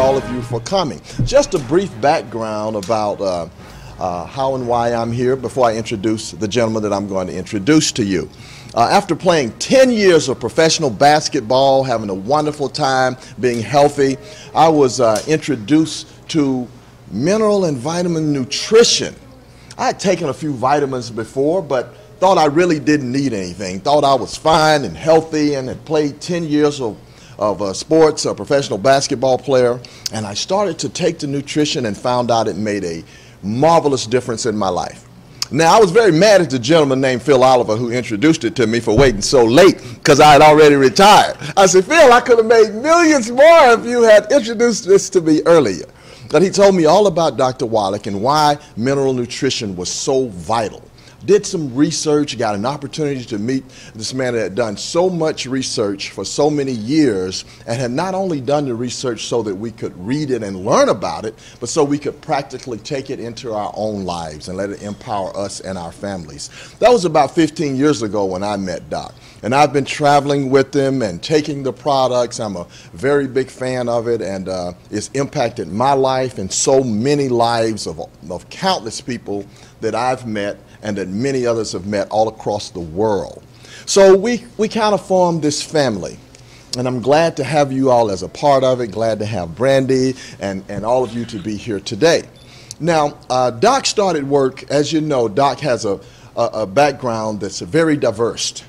all of you for coming. Just a brief background about how and why I'm here before I introduce the gentleman that I'm going to introduce to you. After playing 10 years of professional basketball, having a wonderful time, being healthy, I was introduced to mineral and vitamin nutrition. I had taken a few vitamins before, but thought I really didn't need anything. Thought I was fine and healthy and had played 10 years of sports, a professional basketball player, and I started to take the nutrition and found out it made a marvelous difference in my life. Now, I was very mad at the gentleman named Phil Oliver who introduced it to me for waiting so late because I had already retired. I said, Phil, I could have made millions more if you had introduced this to me earlier. But he told me all about Dr. Wallach and why mineral nutrition was so vital. Did some research, got an opportunity to meet this man that had done so much research for so many years and had not only done the research so that we could read it and learn about it, but so we could practically take it into our own lives and let it empower us and our families. That was about 15 years ago when I met Doc. And I've been traveling with him and taking the products. I'm a very big fan of it, and it's impacted my life and so many lives of countless people that I've met and that many others have met all across the world. So we kind of formed this family, and I'm glad to have you all as a part of it, glad to have Brandy and all of you to be here today. Now, Doc started work, as you know, Doc has a background that's very diverse.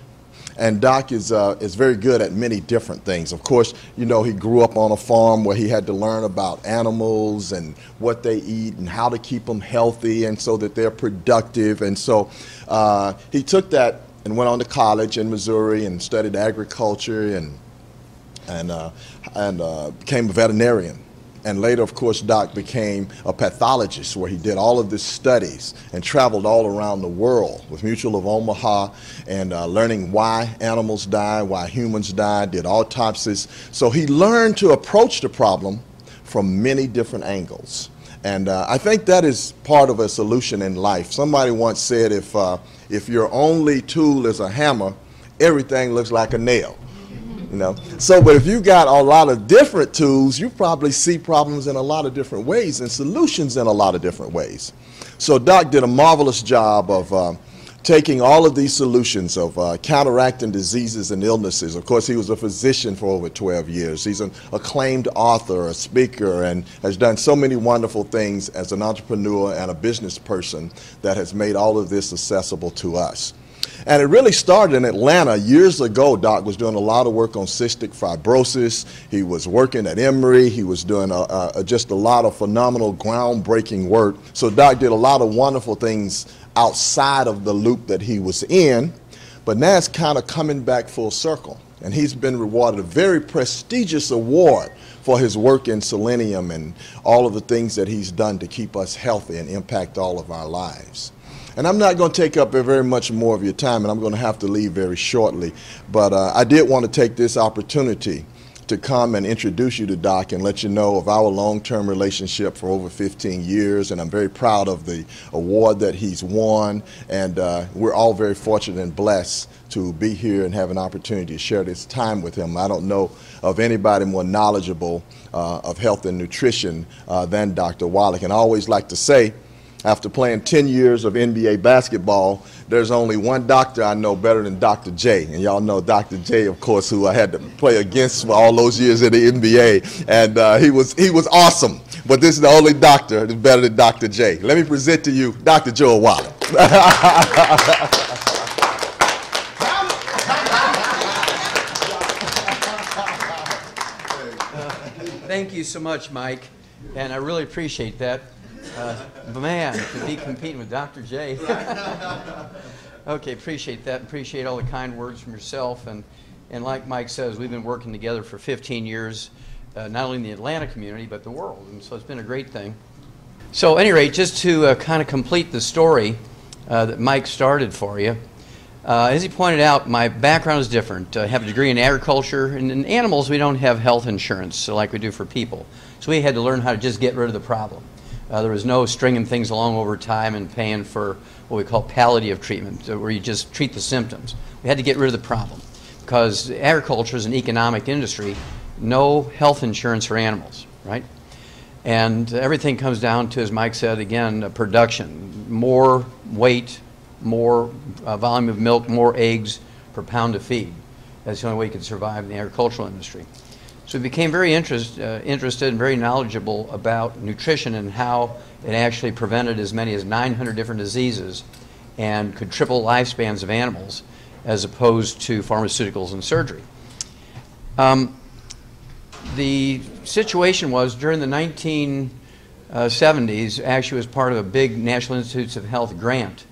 And Doc is very good at many different things. Of course, you know, he grew up on a farm where he had to learn about animals and what they eat and how to keep them healthy and so that they're productive. And so he took that and went on to college in Missouri and studied agriculture and became a veterinarian. And later, of course, Doc became a pathologist where he did all of these studies and traveled all around the world with Mutual of Omaha and learning why animals die, why humans die, did autopsies. So he learned to approach the problem from many different angles. And I think that is part of a solution in life. Somebody once said if your only tool is a hammer, everything looks like a nail. You know? So, but if you got a lot of different tools, you probably see problems in a lot of different ways and solutions in a lot of different ways. So Doc did a marvelous job of taking all of these solutions of counteracting diseases and illnesses. Of course, he was a physician for over 12 years. He's an acclaimed author, a speaker, and has done so many wonderful things as an entrepreneur and a business person that has made all of this accessible to us. And it really started in Atlanta years ago. Doc was doing a lot of work on cystic fibrosis. He was working at Emory. He was doing just a lot of phenomenal, groundbreaking work. So Doc did a lot of wonderful things outside of the loop that he was in. But now it's kind of coming back full circle. And he's been rewarded a very prestigious award for his work in selenium and all of the things that he's done to keep us healthy and impact all of our lives. And I'm not going to take up very much more of your time, and I'm going to have to leave very shortly. But I did want to take this opportunity to come and introduce you to Doc and let you know of our long-term relationship for over 15 years. And I'm very proud of the award that he's won. And we're all very fortunate and blessed to be here and have an opportunity to share this time with him. I don't know of anybody more knowledgeable of health and nutrition than Dr. Wallach. And I always like to say, after playing 10 years of NBA basketball, there's only one doctor I know better than Dr. J. And y'all know Dr. J, of course, who I had to play against for all those years in the NBA. And he was awesome. But this is the only doctor that's better than Dr. J. Let me present to you Dr. Joe Wallach. Thank you so much, Mike. And I really appreciate that. Man, to be competing with Dr. J. Okay, appreciate that. Appreciate all the kind words from yourself. And like Mike says, we've been working together for 15 years, not only in the Atlanta community, but the world. And so it's been a great thing. So at any rate, just to kind of complete the story that Mike started for you, as he pointed out, my background is different. I have a degree in agriculture, and in animals we don't have health insurance like we do for people. So we had to learn how to just get rid of the problem. There was no stringing things along over time and paying for what we call palliative treatment, where you just treat the symptoms. We had to get rid of the problem because agriculture is an economic industry, no health insurance for animals, right? And everything comes down to, as Mike said again, production. More weight, more volume of milk, more eggs per pound of feed. That's the only way you can survive in the agricultural industry. So we became very interested and very knowledgeable about nutrition and how it actually prevented as many as 900 different diseases and could triple lifespans of animals as opposed to pharmaceuticals and surgery. The situation was during the 1970s, actually was part of a big National Institutes of Health grant,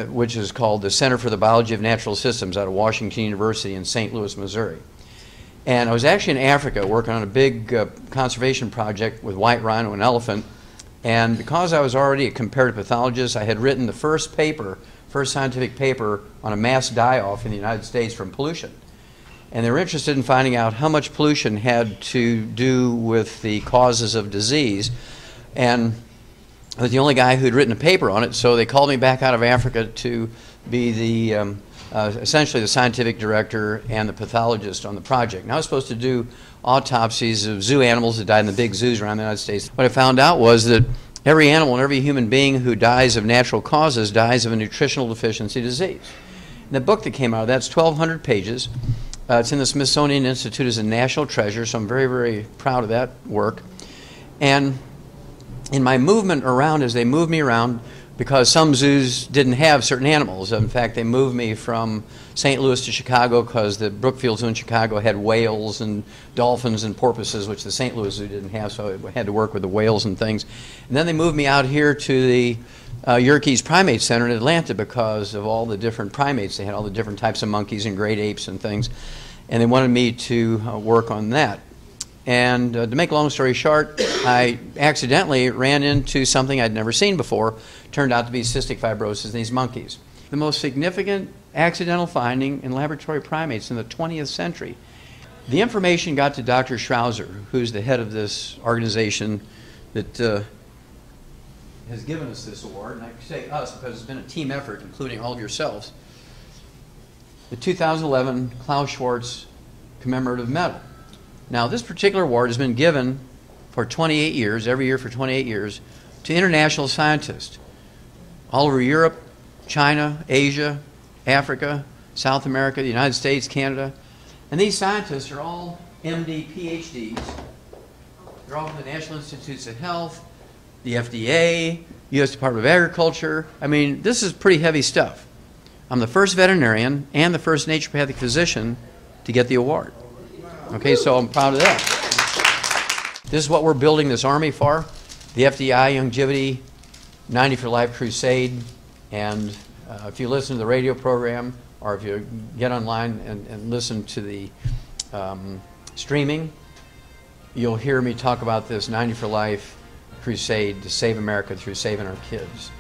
which is called the Center for the Biology of Natural Systems out of Washington University in St. Louis, Missouri. And I was actually in Africa working on a big conservation project with white rhino and elephant. And because I was already a comparative pathologist, I had written the first scientific paper on a mass die-off in the United States from pollution. And they were interested in finding out how much pollution had to do with the causes of disease. And I was the only guy who had written a paper on it, so they called me back out of Africa to be the essentially the scientific director and the pathologist on the project. And I was supposed to do autopsies of zoo animals that died in the big zoos around the United States. What I found out was that every animal and every human being who dies of natural causes dies of a nutritional deficiency disease. And the book that came out of that's 1,200 pages. It's in the Smithsonian Institute as a national treasure, so I'm very, very proud of that work. And in my movement around, as they moved me around, because some zoos didn't have certain animals. In fact, they moved me from St. Louis to Chicago because the Brookfield Zoo in Chicago had whales and dolphins and porpoises, which the St. Louis Zoo didn't have, so I had to work with the whales and things. And then they moved me out here to the Yerkes Primate Center in Atlanta because of all the different primates. They had all the different types of monkeys and great apes and things. And they wanted me to work on that. And to make a long story short, I accidentally ran into something I'd never seen before. Turned out to be cystic fibrosis in these monkeys. The most significant accidental finding in laboratory primates in the 20th century. The information got to Dr. Schrauzer, who's the head of this organization that has given us this award. And I say us because it's been a team effort, including all of yourselves. The 2011 Klaus Schwarz Commemorative Medal. Now, this particular award has been given for 28 years, every year for 28 years, to international scientists all over Europe, China, Asia, Africa, South America, the United States, Canada. And these scientists are all MD, PhDs. They're all from the National Institutes of Health, the FDA, U.S. Department of Agriculture. I mean, this is pretty heavy stuff. I'm the first veterinarian and the first naturopathic physician to get the award. Okay, so I'm proud of that. This is what we're building this Army for, the FDI Longevity 90 for Life Crusade. And if you listen to the radio program or if you get online and listen to the streaming, you'll hear me talk about this 90 for Life crusade to save America through saving our kids.